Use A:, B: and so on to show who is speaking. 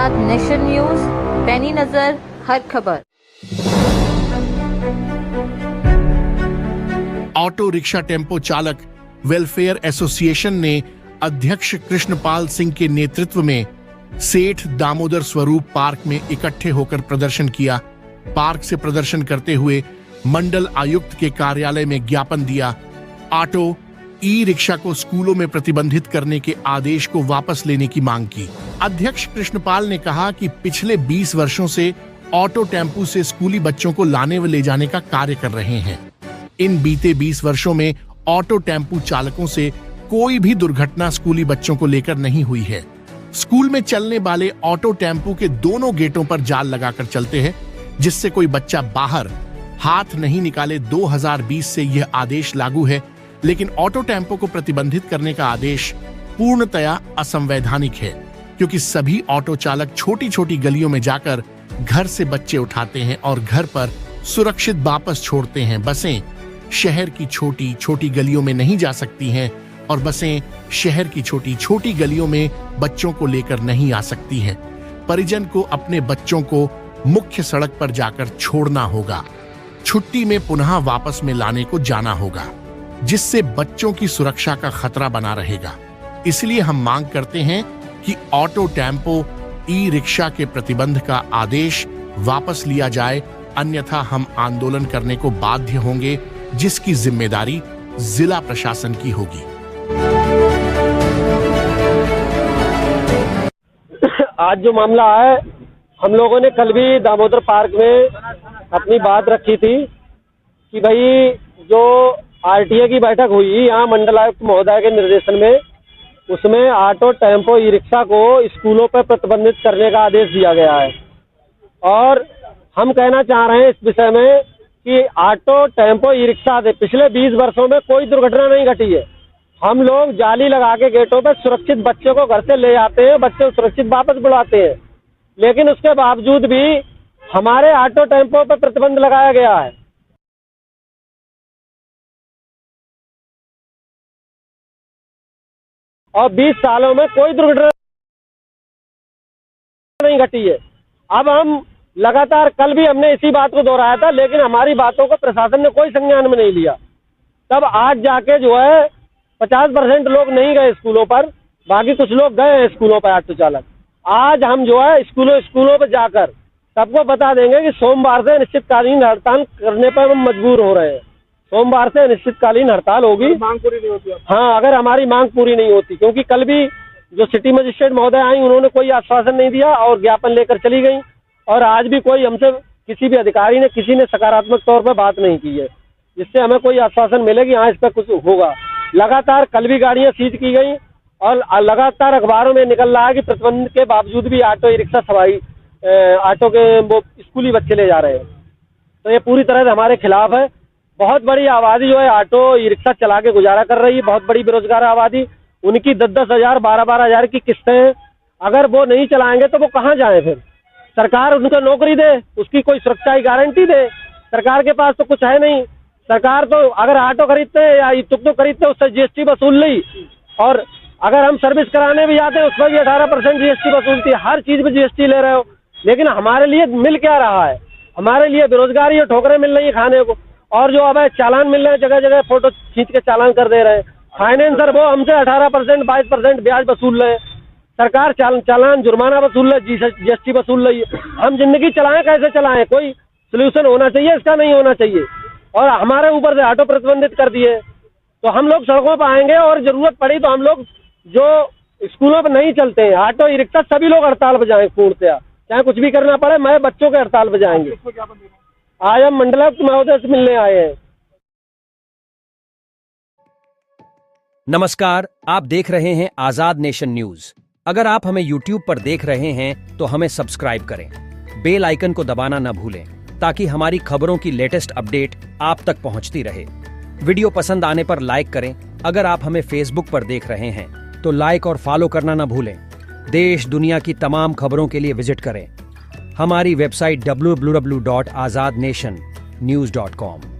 A: आजाद nation news, पैनी नजर हर खबर।
B: ऑटो रिक्शा टेम्पो चालक वेलफेयर एसोसिएशन ने अध्यक्ष कृष्णपाल सिंह के नेतृत्व में सेठ दामोदर स्वरूप पार्क में इकट्ठे होकर प्रदर्शन किया। पार्क से प्रदर्शन करते हुए मंडल आयुक्त के कार्यालय में ज्ञापन दिया। ऑटो ई रिक्शा को स्कूलों में प्रतिबंधित करने के आदेश को वापस लेने की मांग की। अध्यक्ष कृष्णपाल ने कहा कि पिछले 20 वर्षों से ऑटो टेम्पू से स्कूली बच्चों को लाने व ले जाने का कार्य कर रहे हैं। इन बीते 20 वर्षों में ऑटो टेम्पू चालकों से कोई भी दुर्घटना स्कूली बच्चों को लेकर नहीं हुई है। स्कूल में चलने वाले ऑटो टेम्पू के दोनों गेटों पर जाल लगाकर चलते हैं, जिससे कोई बच्चा बाहर हाथ नहीं निकाले। 2020 से यह आदेश लागू है, लेकिन ऑटो टेम्पो को प्रतिबंधित करने का आदेश पूर्णतया असंवैधानिक है, क्योंकि सभी ऑटो चालक छोटी छोटी गलियों में जाकर घर से बच्चे उठाते हैं और घर पर सुरक्षित वापस छोड़ते हैं। बसें शहर की छोटी छोटी गलियों में नहीं जा सकती हैं और बसें शहर की छोटी छोटी गलियों में बच्चों को लेकर नहीं आ सकती हैं। परिजन को अपने बच्चों को मुख्य सड़क पर जाकर छोड़ना होगा। छुट्टी में पुनः वापस में लाने को जाना होगा, जिससे बच्चों की सुरक्षा का खतरा बना रहेगा। इसलिए हम मांग करते हैं कि ऑटो टेम्पो ई रिक्शा के प्रतिबंध का आदेश वापस लिया जाए, अन्यथा हम आंदोलन करने को बाध्य होंगे, जिसकी जिम्मेदारी जिला प्रशासन की होगी।
C: आज जो मामला है, हम लोगों ने कल भी दामोदर पार्क में अपनी बात रखी थी कि भाई जो आरटीए की बैठक हुई यहाँ मंडल आयुक्त महोदय के निर्देशन में, उसमें ऑटो टेम्पो ई रिक्शा को स्कूलों पर प्रतिबंधित करने का आदेश दिया गया है। और हम कहना चाह रहे हैं इस विषय में कि ऑटो टेम्पो ई रिक्शा से पिछले 20 वर्षों में कोई दुर्घटना नहीं घटी है। हम लोग जाली लगा के गेटों पर सुरक्षित बच्चों को घर से ले आते हैं, बच्चे सुरक्षित वापस बुलाते हैं, लेकिन उसके बावजूद भी हमारे ऑटो टेम्पो पर प्रतिबंध लगाया गया है। और 20 सालों में कोई दुर्घटना नहीं घटी है। अब हम लगातार, कल भी हमने इसी बात को दोहराया था, लेकिन हमारी बातों को प्रशासन ने कोई संज्ञान में नहीं लिया। तब आज जाके जो है 50% लोग नहीं गए स्कूलों पर, बाकी कुछ लोग गए हैं स्कूलों पर ऑटो चालक। आज हम जो है स्कूलों पर जाकर सबको बता देंगे कि सोमवार से अनिश्चितकालीन हड़ताल करने पर हम मजबूर हो रहे हैं। सोमवार से अनिश्चितकालीन हड़ताल होगी, मांग पूरी नहीं होती। हाँ, अगर हमारी मांग पूरी नहीं होती, क्योंकि कल भी जो सिटी मजिस्ट्रेट महोदय आई, उन्होंने कोई आश्वासन नहीं दिया और ज्ञापन लेकर चली गई। और आज भी कोई हमसे किसी भी अधिकारी ने, किसी ने सकारात्मक तौर पर बात नहीं की है, जिससे हमें कोई आश्वासन मिले कि हाँ इस पर कुछ होगा। लगातार कल भी गाड़ियां सीज की गई और लगातार अखबारों में निकल रहा है कि प्रतिबंध के बावजूद भी ऑटो ई रिक्शा सवारी, ऑटो के वो स्कूली बच्चे ले जा रहे हैं। तो ये पूरी तरह से हमारे खिलाफ है। बहुत बड़ी आबादी जो है ऑटो ई रिक्शा चला के गुजारा कर रही है, बहुत बड़ी बेरोजगार आबादी। उनकी 10-10 हजार 12-12 हजार की किस्तें हैं। अगर वो नहीं चलाएंगे तो वो कहाँ जाएं? फिर सरकार उनको नौकरी दे, उसकी कोई सुरक्षा की गारंटी दे। सरकार के पास तो कुछ है नहीं। सरकार तो अगर ऑटो खरीदते हैं या टुक खरीदते हैं, उससे जीएसटी वसूल ली, और अगर हम सर्विस कराने भी जाते हैं उसमें भी 18% जीएसटी वसूलती है। हर चीज में जीएसटी ले रहे हो, लेकिन हमारे लिए मिल क्या रहा है? हमारे लिए बेरोजगारी और ठोकरें मिल रही है खाने को, और जो अब चालान मिल रहे हैं, जगह जगह फोटो खींच के चालान कर दे रहे हैं। फाइनेंसर वो हमसे 18% 22% ब्याज वसूल रहे हैं। सरकार चालान जुर्माना वसूल रही है, जीएसटी वसूल रही है। हम जिंदगी चलाएं, कैसे चलाएं? कोई सोल्यूशन होना चाहिए, इसका नहीं होना चाहिए। और हमारे ऊपर से ऑटो प्रतिबंधित कर दिए, तो हम लोग सड़कों पर आएंगे, और जरूरत पड़ी तो हम लोग जो स्कूलों पर नहीं चलते हैं ऑटो ई रिक्शा, सभी लोग हड़ताल पर जाएंगे पूर्णतया, चाहे कुछ भी करना पड़े। मैं बच्चों के हड़ताल पर जाएंगे। आज हम मंडलायुक्त महोदय से मिलने आए हैं।
D: नमस्कार, आप देख रहे हैं आजाद नेशन न्यूज। अगर आप हमें YouTube पर देख रहे हैं तो हमें सब्सक्राइब करें, बेल आइकन को दबाना न भूलें, ताकि हमारी खबरों की लेटेस्ट अपडेट आप तक पहुंचती रहे। वीडियो पसंद आने पर लाइक करें। अगर आप हमें Facebook पर देख रहे हैं तो लाइक और फॉलो करना न भूलें। देश दुनिया की तमाम खबरों के लिए विजिट करें हमारी वेबसाइट www.azadnationnews.com।